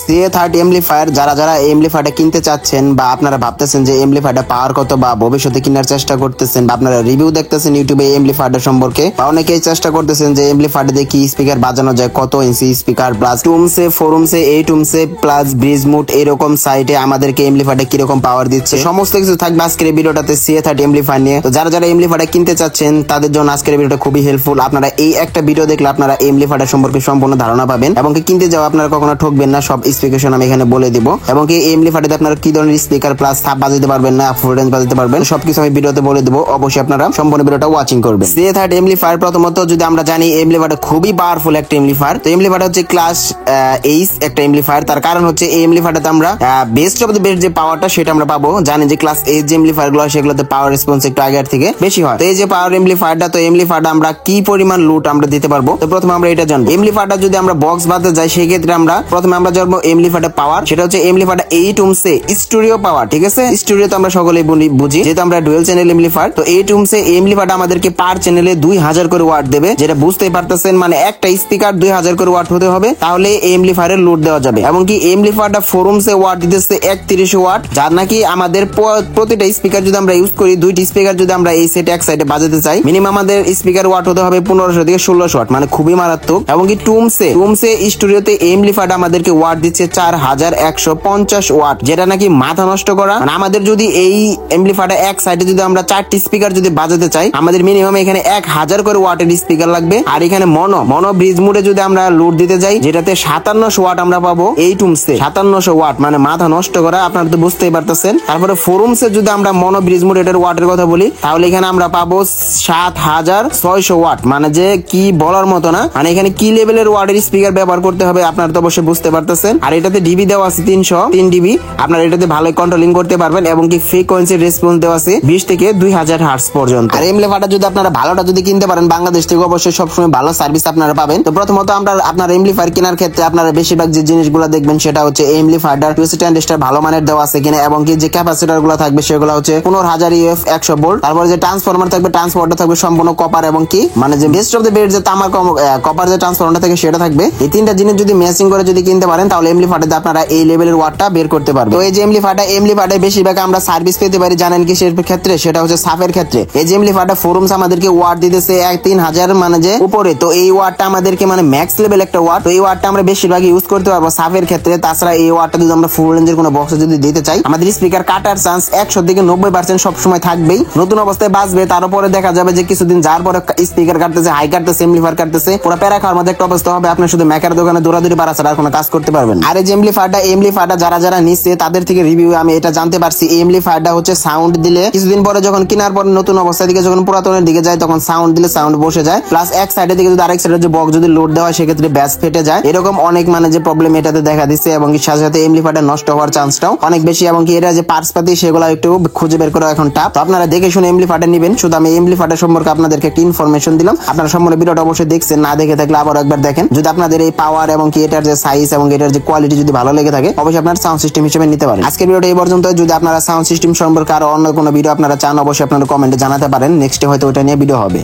CA30 amplifier যারা যারা এই এমপ্লিফায়ারটা কিনতে চাচ্ছেন বা আপনারা ভাবতেছেন যে এমপ্লিফায়ারটা পাওয়ার কত বা ভবিষ্যতে কেনার চেষ্টা করতেছেন বা আপনারা রিভিউ দেখতেছেন ইউটিউবে এই এমপ্লিফায়ারটা সম্পর্কে বা অনেকেই চেষ্টা করতেছেন যে এমপ্লিফায়ারটা দিয়ে কি স্পিকার বাজানো যায়, কত ইঞ্চি স্পিকার প্লাস টুমসে ফোরুমসে এই টুমসে প্লাস ব্রিজ মুড এরকম সাইটে আমাদেরকে এমপ্লিফায়ারটা কিরকম পাওয়ার দিচ্ছে সমস্ত কিছু থাকবে আজকের এই ভিডিওটাতে CA30 এমপ্লিফায়ার নিয়ে। তো যারা যারা এমপ্লিফায়ারটা কিনতে চাচ্ছেন তাদের জন্য আজকের ভিডিওটা খুবই হেল্পফুল। আপনারা এই একটা ভিডিও দেখলে আপনারা এমপ্লিফায়ারটা সম্পর্কে সম্পূর্ণ ধারণা পাবেন এবং কি কিনতে যাও আপনারা কখনো ঠকবেন না। সব স্পেসিফিকেশন আমি এখানে বলে দিব এবং কি এমপ্লিফায়ারটাতে আপনারা কি ধরনের স্পিকার প্লাস সাব বাজাতে পারবেন না ফুল রেঞ্জ বাজাতে পারবেন সবকিছু আমি ভিডিওতে বলে দেব। অবশ্যই আপনারা সম্পূর্ণ ভিডিওটা ওয়াচিং করবেন। CA30 এমপ্লিফায়ার প্রথমত যদি আমরা জানি এমপ্লিফায়ারটা খুবই পাওয়ারফুল একটা এমপ্লিফায়ার। তো এমপ্লিফায়ারটা হচ্ছে ক্লাস এইচ একটা এমপ্লিফায়ার। তার কারণ হচ্ছে এই এমপ্লিফায়ারটাতে আমরা বেস্ট অফ দ্য বেস্ট যে পাওয়ারটা সেটা আমরা পাবো। জানি যে ক্লাস এইচ যে এমপ্লিফায়ার গুলো সেগুলোতে পাওয়ার রেসপন্স একটু আগের থেকে বেশি হয়। তো এই যে পাওয়ার এমপ্লিফায়ারটা, তো এমপ্লিফায়ারটা আমরা কি পরিমাণ লুট আমরা দিতে পারবো। তো প্রথমে আমরা এটা জানবো এমপ্লিফায়ারটা যদি আমরা বক্স বাদে যাই সেই ক্ষেত্রে আমরা প্রথমে আমরা জানবো এমপ্লিফায়ারটা পাওয়ার। সেটা হচ্ছে এমপ্লিফায়ারটা 8 ওহমসে স্টুডিও পাওয়ার। ঠিক আছে, স্টুডিও তো আমরা সকলেই বুঝি যেহেতু আমরা ডুয়াল চ্যানেল এমপ্লিফায়ার। তো 8 ওহমসে এমপ্লিফায়ারটা আমাদেরকে পার চ্যানেলে 2000 করে ওয়াট দেবে, যেটা বুঝতেই পারতেছেন মানে একটা স্পিকার 2000 করে ওয়াট হতে হবে তাহলে এমপ্লিফায়ারের লোড দেওয়া যাবে। এমনকি এমপ্লিফায়ারটা 4 ওহমসে ওয়াট দিতেছে 31 ওয়াট, যার নাকি আমাদের প্রতিটা স্পিকার যদি আমরা ইউজ করি দুইটি স্পিকার যদি আমরা এই সেট এক সাইডে বাজাতে চাই মিনিমাম আমাদের স্পিকার ওয়াট হতে হবে 1500 থেকে 1600 ওয়াট, মানে খুবই মারাত্মক। এমনকি টুমসে স্টুডিওতে এমপ্লিফায়ারটা আমাদেরকে ওয়াট দিচ্ছে 4150 ওয়াট, যেটা নাকি মাথা নষ্ট করা। মানে আমাদের যদি এই এমপ্লিফায়ারটা এক সাইডে যদি আমরা 4টি স্পিকার যদি বাজাতে চাই আমাদের মিনিমাম এখানে 1000 করে ওয়াটের স্পিকার লাগবে। আর এখানে মনো ব্রিজ মোডে যদি আমরা লোড দিতে যাই যেটাতে 5700 ওয়াট আমরা পাবো এই টুমসে 5700 ওয়াট, মানে মাথা নষ্ট করা, আপনারা তো বুঝতেই পারতেছেন। তারপরে ফোরুমসে যদি আমরা মনো ব্রিজ মোড এটার ওয়াটের কথা বলি তাহলে এখানে আমরা পাবো 7600 ওয়াট, মানে যে কি বলার মতো না। মানে এখানে কি লেভেলের ওয়াটের স্পিকার ব্যবহার করতে হবে আপনারা তো অবশ্যই বুঝতে পারতেছেন। আর এটাতে ডিবি দেওয়া আছে 303 ডিবি, আপনারা এটাতে ভালোই কন্ট্রোলিং করতে পারবেন এবং কি ফ্রিকোয়েন্সি রেসপন্স দেওয়া আছে 20 থেকে 2000 হার্টজ পর্যন্ত। আর এমপ্লিফায়ারটা যদি আপনারা ভালোটা যদি কিনতে পারেন বাংলাদেশ থেকে অবশ্যই সবসময় ভালো সার্ভিস আপনারা পাবেন। তো প্রথমত আমরা আপনার এমপ্লিফায়ার কেনার ক্ষেত্রে আপনারা বেশিরভাগ যে জিনিসগুলো দেখবেন সেটা হচ্ছে এমপ্লিফায়ারটা ট্রানজিস্টর ভালো মানের দেওয়া আছে কিনা এবং কি যে ক্যাপাসিটর গুলো থাকবে সেগুলো হচ্ছে 15000 ইউএফ 100 ভোল্ট। তারপরে যে ট্রান্সফরমার থাকবে ট্রান্সফরমারটা থাকবে সম্পূর্ণ কপার এবং কি মানে যে বেস্ট অফ দ্য বেস্ট যে তামার কপার যে ট্রান্সফরমারটা থাকে সেটা থাকবে। এই তিনটা জিনিস যদি ম্যাচিং করে যদি কিনতে পারেন তাহলে এমপ্লিফায়ারটাতে আপনারা এই লেভেলের ওয়াটটা বের করতে পারবেন। তো এই যে এমপ্লিফায়ারটা বেশিরভাগ আমরা সার্ভিস পেতে পারি জানেন কি সের ক্ষেত্রে, সেটা হচ্ছে সাফের ক্ষেত্রে। এই যে এমপ্লিফায়ারটা ফোরুমস আমাদেরকে ওয়াট দিতেছে 3000 মানে যে উপরে, তো এই ওয়াটটা আমাদেরকে মানে ম্যাক্স লেভেল একটা ওয়াট। তো এই ওয়াটটা আমরা বেশিরভাগ ইউজ করতে পারবো সাফের ক্ষেত্রে। তাছাড়া এই ওয়াটটা যদি আমরা ফুল রেঞ্জের কোনো বক্সে যদি দিতে চাই আমাদের স্পিকার কাটার চান্স 100 থেকে 90% সবসময় থাকবেই, নতুন অবস্থায় বাজবে। তারপরে দেখা যাবে যে কিছুদিন যার পরে স্পিকার কাটতেছে হাই কাটতেছে এমপ্লিফায়ার কাটতেছে পুরো প্যারা খাওয়ার মধ্যে একটা অবস্থা হবে, আপনার শুধু মেকার দোকানে দৌড়াদৌড়ি পারা ছাড়া আর কোনো কাজ করতে পারবেন। আর এই যে এমপ্লিফায়ারটা যারা যারা নিচ্ছে তাদের থেকে রিভিউ আমি এটা জানতে পারছি এমপ্লিফায়ারটা হচ্ছে সাউন্ড দিলে কিছুদিন পরে যখন কেনার পর নতুন অবস্থা দিকে যখন পুরাতনের দিকে যায় তখন সাউন্ড দিলে সাউন্ড বসে যায়, প্লাস এক সাইডের দিকে যদি আরেক সাইডের যে বক্স যদি লোড দেওয়া হয় সেক্ষেত্রে ব্যাস ফেটে যায়। এরকম অনেক মানে যে প্রবলেম এটাতে দেখা দিচ্ছে এবং সাথে সাথে এমপ্লিফায়ারটা নষ্ট হওয়ার চান্সটাও অনেক বেশি এবং কি এটা যে পার্টস পাতি সেগুলো একটু খুঁজে বের করা এখন টাফ। তো আপনারা দেখে শুনে এমপ্লিফায়ারটা নেবেন। শুধু আমি এমপ্লিফায়ারটা সম্পর্কে আপনাদেরকে একটা ইনফরমেশন দিলাম। আপনারা সম্পূর্ণ ভিডিওটা অবশ্যই দেখছেন, না দেখে থাকলে আবার একবার দেখেন। যদি আপনাদের এই পাওয়ার এবং কি এটার যে সাইজ এবং এটার যে কোয়ালিটি যদি ভালো লেগে থাকে অবশ্যই আপনারা সাউন্ড সিস্টেম হিসেবে নিতে পারেন। আজকের ভিডিওটা এই পর্যন্ত। যদি আপনারা সাউন্ড সিস্টেম সম্পর্কে আরো অন্য কোনো ভিডিও আপনারা চান অবশ্যই আপনারা কমেন্টে জানাতে পারেন, নেক্সটে হয়তো ওটা নিয়ে ভিডিও হবে।